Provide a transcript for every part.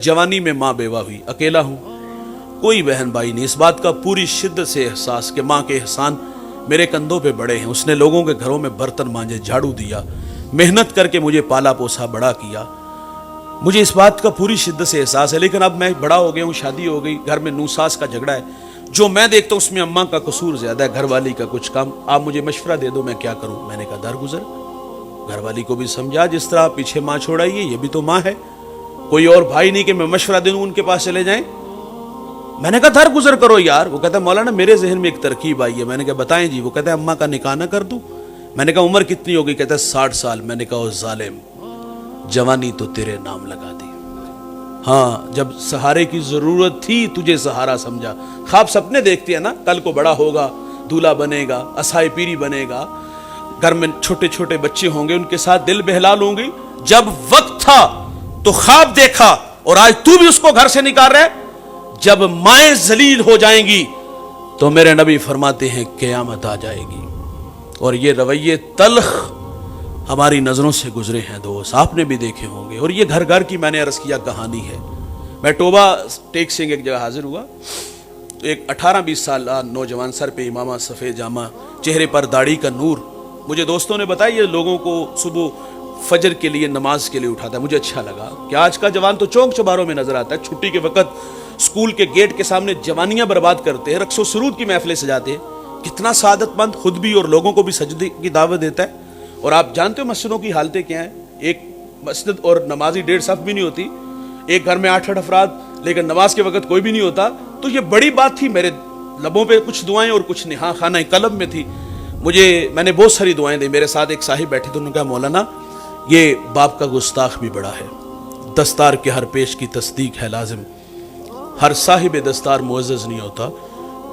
जवानी में माँ बेवा हुई, अकेला हूँ, कोई बहन भाई नहीं। इस बात का पूरी शिद्दत से एहसास कि माँ के एहसान मेरे कंधों पे बड़े हैं। उसने लोगों के घरों में बर्तन मांजे, झाड़ू दिया, मेहनत करके मुझे पाला पोसा, बड़ा किया। मुझे इस बात का पूरी शिद्दत से एहसास है। लेकिन अब मैं बड़ा हो गया हूँ, शादी हो गई, घर में नूस सास का झगड़ा है। जो मैं देखता हूँ उसमें अम्मा का कसूर ज्यादा है, घरवाली का कुछ कम। आप मुझे मशवरा दे दो, मैं क्या करूँ। मैंने कहा दर गुजर, घरवाली को भी समझा, जिस तरह पीछे माँ छोड़ाई है, ये भी तो माँ है, कोई और भाई नहीं कि मैं मशवरा दे दूं उनके पास चले जाएं। मैंने कहा दर गुजर करो यार। वो कहता है मौलाना मेरे जहन में एक तरकीब आई है। मैंने कहा बताएं जी। वो कहता है अम्मा का निकाह ना कर दूं। मैंने कहा उम्र कितनी होगी। कहता है 60 साल। मैंने कहा ओ जालिम, जवानी तो तेरे नाम लगा दी। हाँ, जब सहारे की जरूरत थी तुझे सहारा समझा। ख्वाब सपने देखती है ना, कल को बड़ा होगा, दूल्हा बनेगा, असाई पीरी बनेगा, घर में छोटे छोटे बच्चे होंगे, उनके साथ दिल बहला लूंगी। जब वक्त था तो ख्वाब देखा और आज तू भी उसको घर से निकाल रहा है। जब माएं जलील हो जाएंगी तो मेरे नबी फरमाते हैं क़यामत आ जाएगी। और ये रवैये तल्ख हमारी नजरों से गुजरे हैं दोस्त, आपने भी देखे होंगे। और ये घर घर की मैंने अर्ज किया कहानी है। मैं टोबा टेक सिंह एक जगह हाजिर हुआ, तो एक 18-20 साल नौजवान, सर पे इमामा, सफेद जामा, चेहरे पर दाढ़ी का नूर। मुझे दोस्तों ने बताया ये लोगों को सुबह फजर के लिए, नमाज के लिए उठाता है। मुझे अच्छा लगा कि आज का जवान तो चौक चौबारों में नजर आता है। छुट्टी के वक्त स्कूल के गेट के सामने जवानियां बर्बाद करते हैं, रक्सो सुरूद की महफिलें सजाते हैं। कितना सादतमंद, खुद भी और लोगों को भी सजदे की दावत देता है। और आप जानते हो मस्जिदों की हालतें क्या हैं। एक मस्जिद और नमाजी 1.5 सफ भी नहीं होती, एक घर में 8-8 अफराद, लेकिन नमाज के वक्त कोई भी नहीं होता। तो ये बड़ी बात थी। मेरे लबों पे कुछ दुआएं और कुछ निहा खाना कलम में थी। मैंने बहुत सारी दुआएं दी। मेरे साथ एक साहिब बैठे थे, उन्होंने कहा मौलाना ये बाप का गुस्ताख भी बड़ा है, दस्तार के हर पेश की तस्दीक है लाजिम, हर साहिब दस्तार मुअज़्ज़ज़ नहीं होता।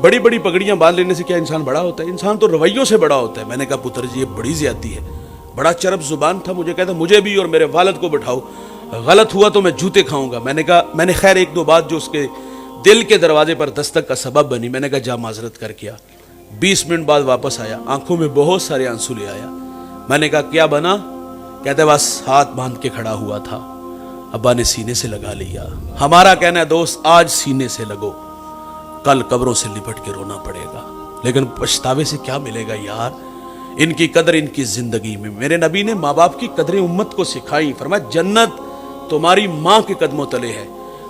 बड़ी बड़ी पगड़ियां बांध लेने से क्या इंसान बड़ा होता है? इंसान तो रवैयों से बड़ा होता है। मैंने कहा पुत्र जी ये बड़ी ज्यादती है। बड़ा चरब जुबान था। मुझे कहता मुझे भी और मेरे वालिद को बिठाओ, गलत हुआ तो मैं जूते खाऊंगा। मैंने कहा, मैंने खैर 1-2 बात जो उसके दिल के दरवाजे पर दस्तक का सबब बनी। मैंने कहा जा माजरत कर किया। 20 मिनट बाद वापस आया, आंखों में बहुत सारे आंसू ले आया। मैंने कहा क्या बना? कहते बस हाथ बांध के खड़ा हुआ था, अब्बा ने सीने से लगा लिया। हमारा कहना है दोस्त, आज सीने से लगो, कल कब्रों से लिपट के रोना पड़ेगा। लेकिन पछतावे से क्या मिलेगा यार। इनकी कदर इनकी जिंदगी में। मेरे नबी ने माँ बाप की कदरें उम्मत को सिखाई। फरमाया जन्नत तुम्हारी माँ के कदमों तले है।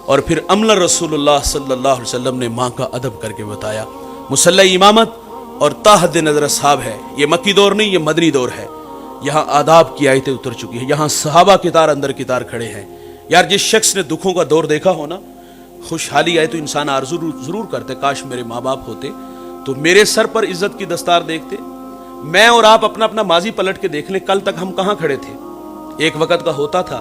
और फिर अमल रसूलुल्लाह सल्लल्लाहु अलैहि वसल्लम ने माँ का अदब करके बताया। मुसल्ला इमामत और ताहद नजर असहाब है। ये मक्की दौर नहीं, ये मदनी दौर है। यहाँ आदाब की आयतें उतर चुकी है। यहाँ सहाबा कितार अंदर कितार खड़े हैं। यार जिस शख्स ने दुखों का दौर देखा हो ना, खुशहाली आए तो इंसान आरज़ू जरूर करते, काश मेरे माँ बाप होते तो मेरे सर पर इज्जत की दस्तार देखते। मैं और आप अपना अपना माजी पलट के देख लें, कल तक हम कहाँ खड़े थे। एक वक्त का होता था,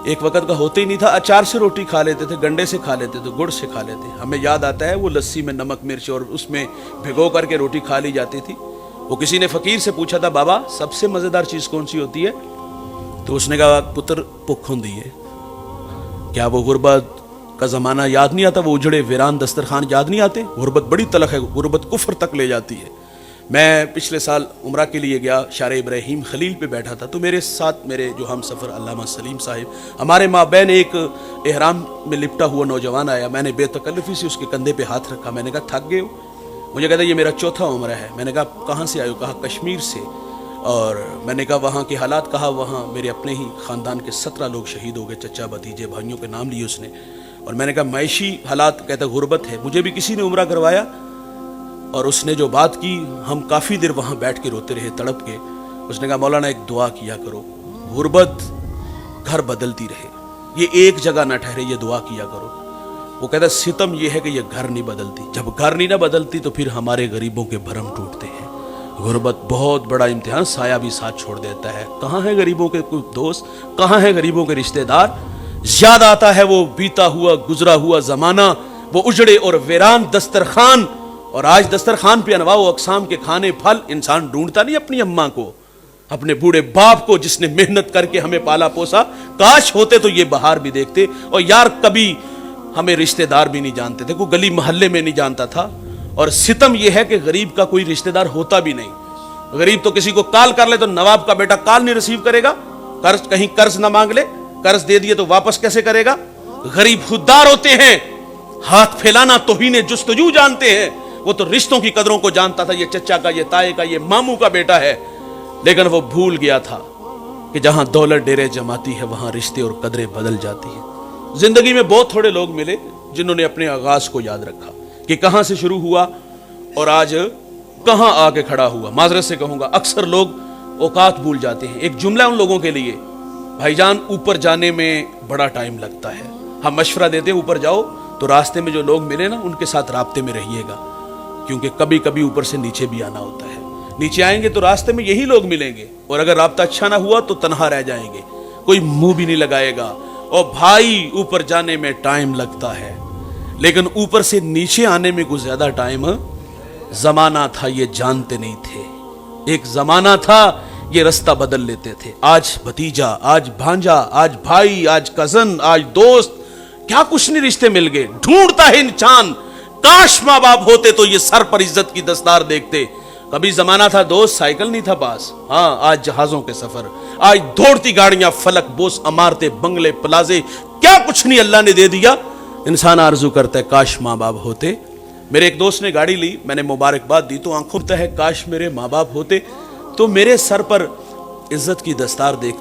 एक वक्त का होते ही नहीं था। अचार से रोटी खा लेते थे, गंडे से खा लेते थे, गुड़ से खा लेते। हमें याद आता है वो लस्सी में नमक मिर्च और उसमें भिगो करके रोटी खा ली जाती थी। वो किसी ने फकीर से पूछा था बाबा सबसे मजेदार चीज कौन सी होती है? तो उसने कहा पुत्र भुख होंदी है। क्या वो गुर्बत का जमाना याद नहीं आता? वो उजड़े वीरान दस्तरखान याद नहीं आते? गुर्बत बड़ी तलख है, गुर्बत कुफर तक ले जाती है। मैं पिछले साल उम्रा के लिए गया, शार इब्राहिम खलील पे बैठा था, तो मेरे साथ मेरे जो हम सफ़र अल्लामा सलीम साहिब, हमारे माँ बहन, एक एहराम में लिपटा हुआ नौजवान आया। मैंने बेतकल्लुफ़ी से उसके कंधे पे हाथ रखा। मैंने कहा थक गए हो? मुझे कहता ये मेरा चौथा उम्र है। मैंने कहा कहाँ से आए हो? कहा कश्मीर से। और मैंने कहा वहाँ के हालात? कहा वहाँ मेरे अपने ही ख़ानदान के 17 लोग शहीद हो गए, चचा भतीजे भाइयों के नाम लिए उसने। और मैंने कहा मैशी हालात, कहता गुर्बत है। मुझे भी किसी ने उम्रा करवाया और उसने जो बात की, हम काफ़ी देर वहाँ बैठ के रोते रहे तड़प के। उसने कहा मौलाना एक दुआ किया करो, गुर्बत घर बदलती रहे, ये एक जगह ना ठहरे, ये दुआ किया करो। वो कहता सितम ये है कि ये घर नहीं बदलती। जब घर नहीं ना बदलती तो फिर हमारे गरीबों के भरम टूटते हैं। गुर्बत बहुत बड़ा इम्तिहान, साया भी साथ छोड़ देता है। कहाँ है गरीबों के कोई दोस्त, कहाँ है गरीबों के रिश्तेदार? ज्यादा आता है वो बीता हुआ गुजरा हुआ जमाना, वो उजड़े और वीरान दस्तरखान। और आज दस्तरखान पे अनवाओ अकसाम के खाने फल। इंसान ढूंढता नहीं अपनी अम्मा को, अपने बूढ़े बाप को जिसने मेहनत करके हमें पाला पोसा। काश होते तो ये बहार भी देखते। और यार कभी हमें रिश्तेदार भी नहीं जानते थे, कोई गली मोहल्ले में नहीं जानता था। और सितम यह है कि गरीब का कोई रिश्तेदार होता भी नहीं। गरीब तो किसी को कॉल कर ले तो नवाब का बेटा कॉल नहीं रिसीव करेगा। कर्ज कहीं कर्ज ना मांग ले, कर्ज दे दिए तो वापस कैसे करेगा? गरीब खुददार होते हैं, हाथ फैलाना तौहीन जुस्तजू जानते हैं। वो तो रिश्तों की कदरों को जानता था, ये चचा का, ये ताए का, ये मामू का बेटा है, लेकिन वो भूल गया था कि जहां दौलत डेरे जमाती है वहां रिश्ते और कदरें बदल जाती हैं। जिंदगी में बहुत थोड़े लोग मिले जिन्होंने अपने आगाज को याद रखा कि कहां से शुरू हुआ और आज कहां आके खड़ा हुआ। माजरत से कहूंगा, अक्सर लोग औकात भूल जाते हैं। एक जुमला उन लोगों के लिए, भाईजान ऊपर जाने में बड़ा टाइम लगता है। हम मशवरा देते हैं ऊपर जाओ तो रास्ते में जो लोग मिले ना उनके साथ राब्ते में रहिएगा, क्योंकि कभी कभी ऊपर से नीचे भी आना होता है। नीचे आएंगे तो रास्ते में यही लोग मिलेंगे और अगर राब्ता अच्छा ना हुआ तो तनहा रह जाएंगे, कोई मुंह भी नहीं लगाएगा। और भाई ऊपर जाने में टाइम लगता है, लेकिन ऊपर से नीचे आने में कुछ ज्यादा टाइम जमाना था ये जानते नहीं थे। एक जमाना था ये रास्ता बदल लेते थे। आज भतीजा, आज भांजा, आज भाई, आज कजन, आज दोस्त, क्या कुछ नहीं रिश्ते मिल गए। ढूंढता है इंसान, काश माँ बाप होते तो ये सर पर इज्जत की दस्तार देखते। कभी जमाना था दोस्त, साइकिल नहीं था पास, हाँ आज जहाजों के सफर, आज दौड़ती गाड़ियां, फलक, बोस, अमारते, बंगले, प्लाजे, क्या कुछ नहीं अल्लाह ने दे दिया। इंसान आरजू करता है काश माँ बाप होते। मेरे एक दोस्त ने गाड़ी ली, मैंने मुबारकबाद दी तो आंखों में है काश मेरे माँ बाप होते तो मेरे सर पर इज्जत की दस्तार देख